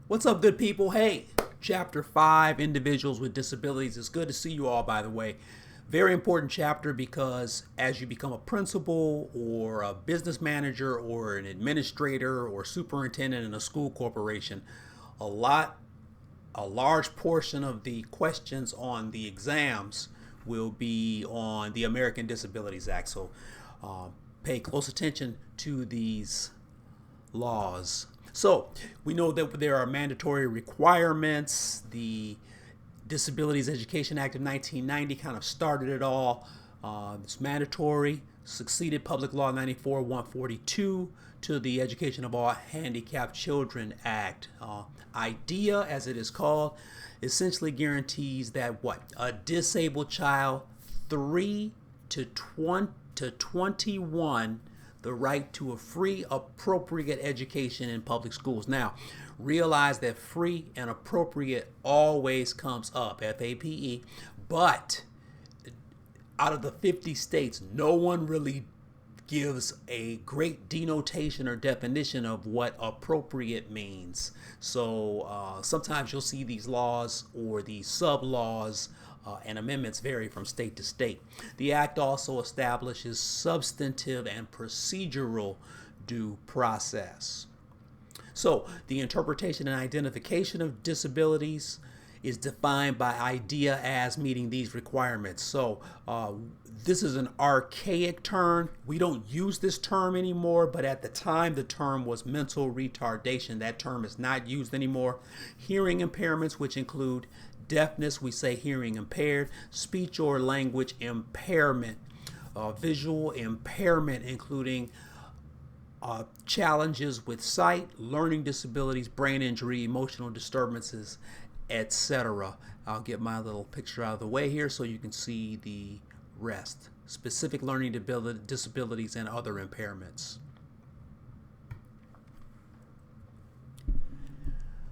What's up, good people? Hey, Chapter 5, Individuals with Disabilities. It's good to see you all, by the way. Very important chapter because as you become a principal or a business manager or an administrator or superintendent in a school corporation, a lot, a large portion of the questions on the exams will be on the American Disabilities Act. So pay close attention to these laws. So we know that there are mandatory requirements. The Disabilities Education Act of 1990 kind of started it all. It's mandatory, succeeded Public Law 94-142 to the Education of All Handicapped Children Act. IDEA, as it is called, essentially guarantees that a disabled child 3 to 21 the right to a free, appropriate education in public schools. Now, realize that free and appropriate always comes up, FAPE, but out of the 50 states, no one really gives a great denotation or definition of what appropriate means. So sometimes you'll see these laws or these sub-laws and amendments vary from state to state. The Act also establishes substantive and procedural due process. So the interpretation and identification of disabilities is defined by IDEA as meeting these requirements. So this is an archaic term. We don't use this term anymore, but at the time the term was mental retardation. That term is not used anymore. Hearing impairments, which include deafness, we say hearing impaired, speech or language impairment, visual impairment, including challenges with sight, learning disabilities, brain injury, emotional disturbances, etc. I'll get my little picture out of the way here so you can see the rest. Specific learning disabilities and other impairments.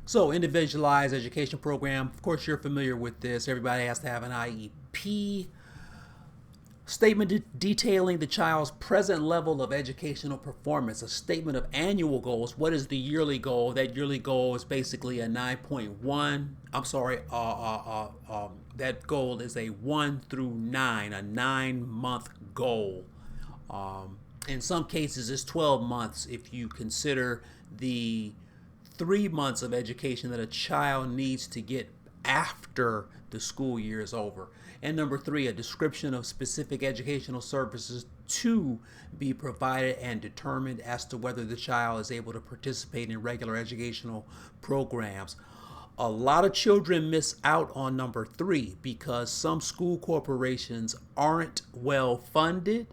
So, individualized education program. Of course, you're familiar with this. Everybody has to have an IEP. Statement detailing the child's present level of educational performance. A statement of annual goals. What is the yearly goal? That yearly goal is basically a 9.1. I'm sorry. That goal is a 1 through 9, a 9-month goal. In some cases, it's 12 months if you consider the 3 months of education that a child needs to get after the school year is over. And number 3, a description of specific educational services to be provided and determined as to whether the child is able to participate in regular educational programs. A lot of children miss out on number 3 because some school corporations aren't well funded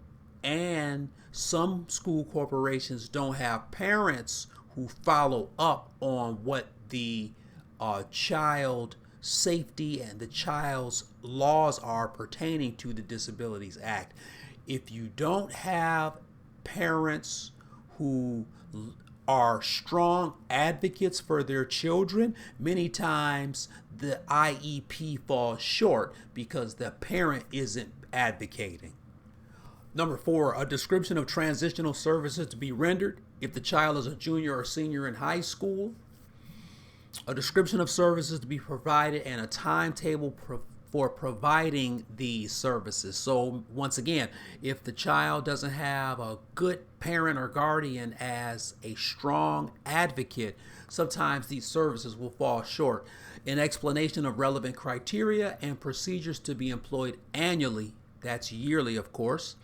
and some school corporations don't have parents who follow up on what the child safety and the child's laws are pertaining to the Disabilities Act. If you don't have parents who are strong advocates for their children, many times the IEP falls short because the parent isn't advocating. Number 4, a description of transitional services to be rendered if the child is a junior or senior in high school. A description of services to be provided and a timetable for providing these services. So once again, if the child doesn't have a good parent or guardian as a strong advocate, sometimes these services will fall short. An explanation of relevant criteria and procedures to be employed annually, that's yearly of course,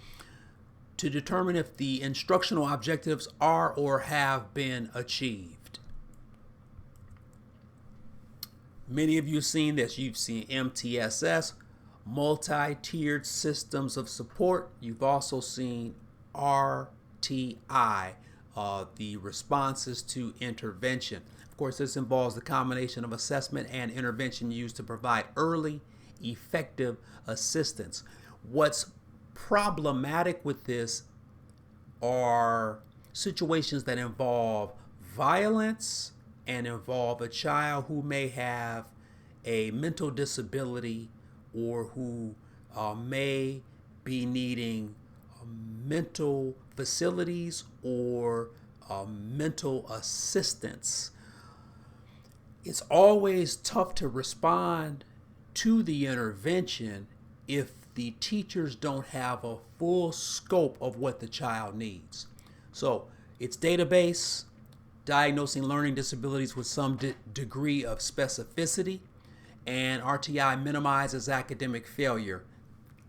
to determine if the instructional objectives are or have been achieved. Many of you have seen this. You've seen MTSS, multi-tiered systems of support. You've also seen RTI, the responses to intervention. Of course, this involves the combination of assessment and intervention used to provide early, effective assistance. What's problematic with this are situations that involve violence and involve a child who may have a mental disability or who may be needing mental facilities or mental assistance. It's always tough to respond to the intervention if the teachers don't have a full scope of what the child needs. So it's database, diagnosing learning disabilities with some degree of specificity, and RTI minimizes academic failure.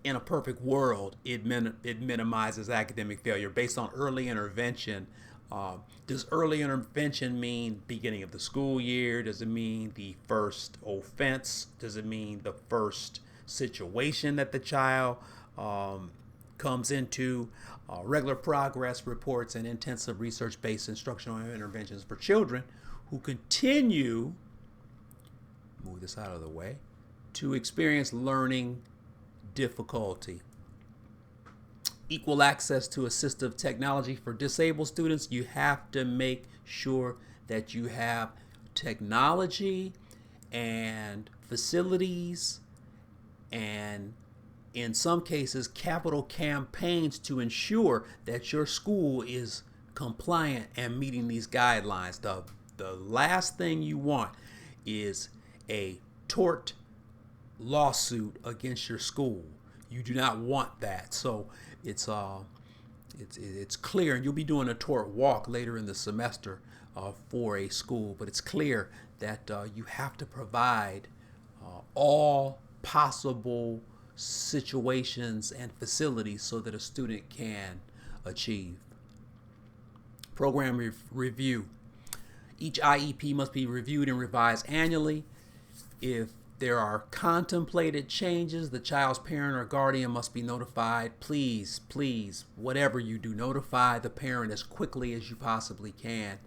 In a perfect world, it minimizes academic failure based on early intervention. Does early intervention mean beginning of the school year? Does it mean the first offense? Does it mean the first situation that the child comes into? Regular progress reports and intensive research-based instructional interventions for children who continue, move this out of the way, to experience learning difficulty. Equal access to assistive technology for disabled students. You have to make sure that you have technology and facilities and, in some cases, capital campaigns to ensure that your school is compliant and meeting these guidelines. The last thing you want is a tort lawsuit against your school. You do not want that. So it's clear, and you'll be doing a tort walk later in the semester for a school, but it's clear that you have to provide all possible situations and facilities so that a student can achieve. Program review. Each IEP must be reviewed and revised annually. If there are contemplated changes, the child's parent or guardian must be notified. Please, whatever you do, notify the parent as quickly as you possibly can.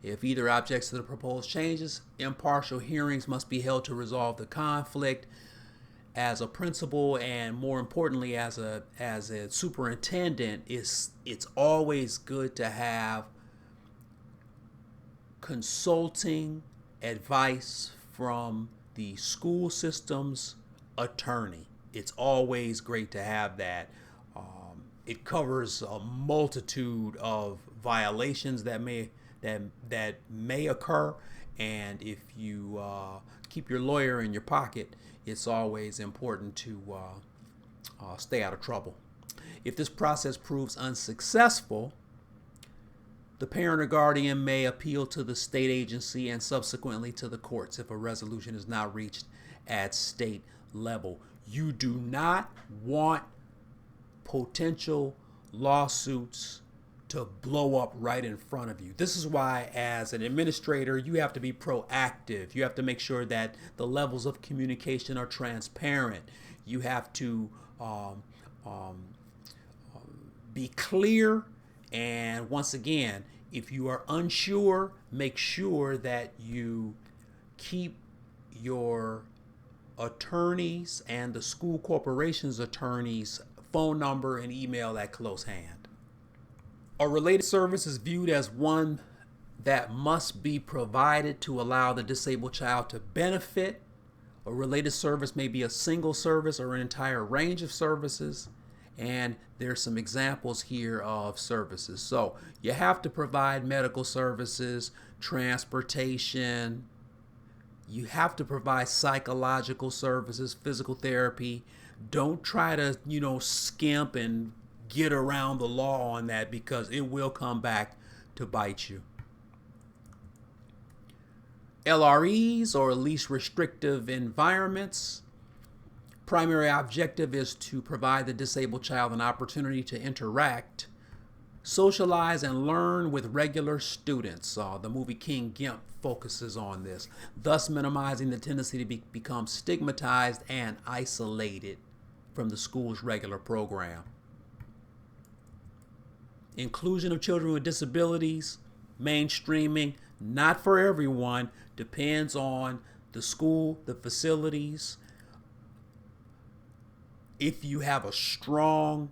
If either objects to the proposed changes, impartial hearings must be held to resolve the conflict. As a principal, and more importantly as a superintendent, it's always good to have consulting advice from the school system's attorney. It's always great to have that. It covers a multitude of violations that may occur, and if you keep your lawyer in your pocket, it's always important to stay out of trouble. If this process proves unsuccessful, the parent or guardian may appeal to the state agency and subsequently to the courts if a resolution is not reached at state level. You do not want potential lawsuits to blow up right in front of you. This is why, as an administrator, you have to be proactive. You have to make sure that the levels of communication are transparent. You have to be clear. And once again, if you are unsure, make sure that you keep your attorneys and the school corporation's attorneys' phone number and email at close hand. A related service is viewed as one that must be provided to allow the disabled child to benefit. A related service may be a single service or an entire range of services. And there's some examples here of services. So you have to provide medical services, transportation. You have to provide psychological services, physical therapy. Don't try to, skimp and get around the law on that, because it will come back to bite you. LREs, or least restrictive environments. Primary objective is to provide the disabled child an opportunity to interact, socialize, and learn with regular students. The movie King Gimp focuses on this, thus minimizing the tendency to become stigmatized and isolated from the school's regular program. Inclusion of children with disabilities, mainstreaming, not for everyone, depends on the school, the facilities. If you have a strong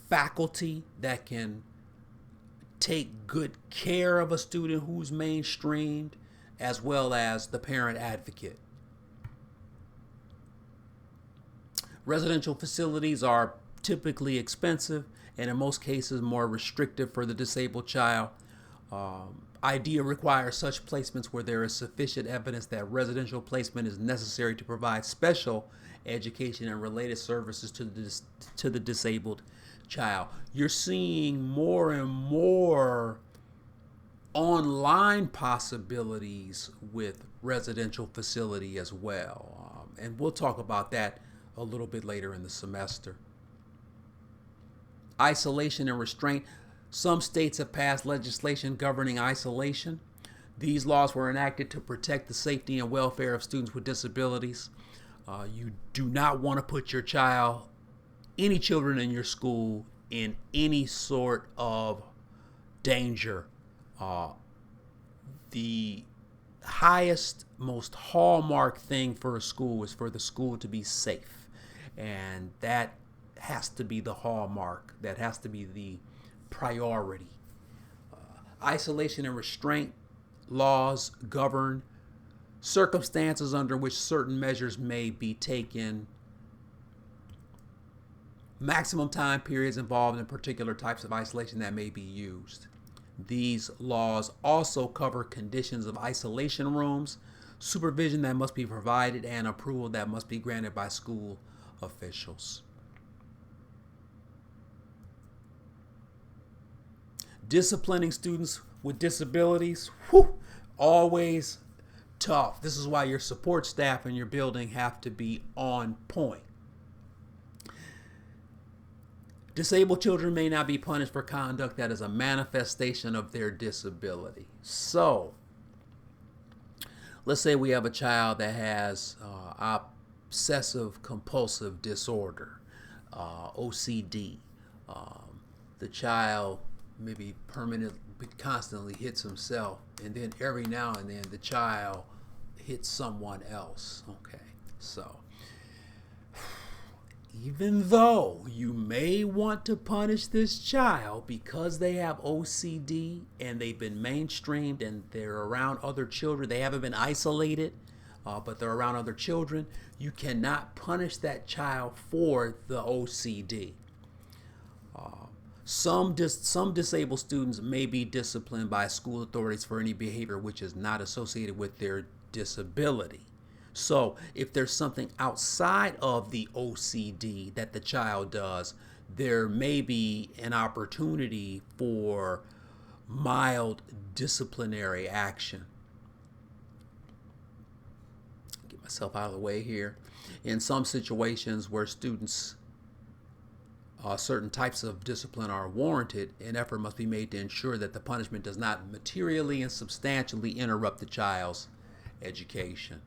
faculty that can take good care of a student who's mainstreamed, as well as the parent advocate. Residential facilities are typically expensive and in most cases more restrictive for the disabled child. IDEA requires such placements where there is sufficient evidence that residential placement is necessary to provide special education and related services to the disabled child. You're seeing more and more online possibilities with residential facility as well. And we'll talk about that a little bit later in the semester. Isolation and restraint. Some states have passed legislation governing isolation. These laws were enacted to protect the safety and welfare of students with disabilities. You do not want to put your child, any children in your school, in any sort of danger. The highest, most hallmark thing for a school is for the school to be safe. And that has to be the hallmark. That has to be the priority. Isolation and restraint laws govern circumstances under which certain measures may be taken, maximum time periods involved in particular types of isolation that may be used. These laws also cover conditions of isolation rooms, supervision that must be provided, and approval that must be granted by school officials. Disciplining students with disabilities, always tough. This is why your support staff in your building have to be on point. Disabled children may not be punished for conduct that is a manifestation of their disability. So, let's say we have a child that has obsessive compulsive disorder, OCD. The child maybe constantly hits himself, and then every now and then the child hits someone else. Okay, so even though you may want to punish this child because they have OCD and they've been mainstreamed and they're around other children, they haven't been isolated, but they're around other children, you cannot punish that child for the OCD. Some disabled students may be disciplined by school authorities for any behavior which is not associated with their disability. So if there's something outside of the OCD that the child does, there may be an opportunity for mild disciplinary action. Get myself out of the way here. In some situations where students certain types of discipline are warranted, an effort must be made to ensure that the punishment does not materially and substantially interrupt the child's education.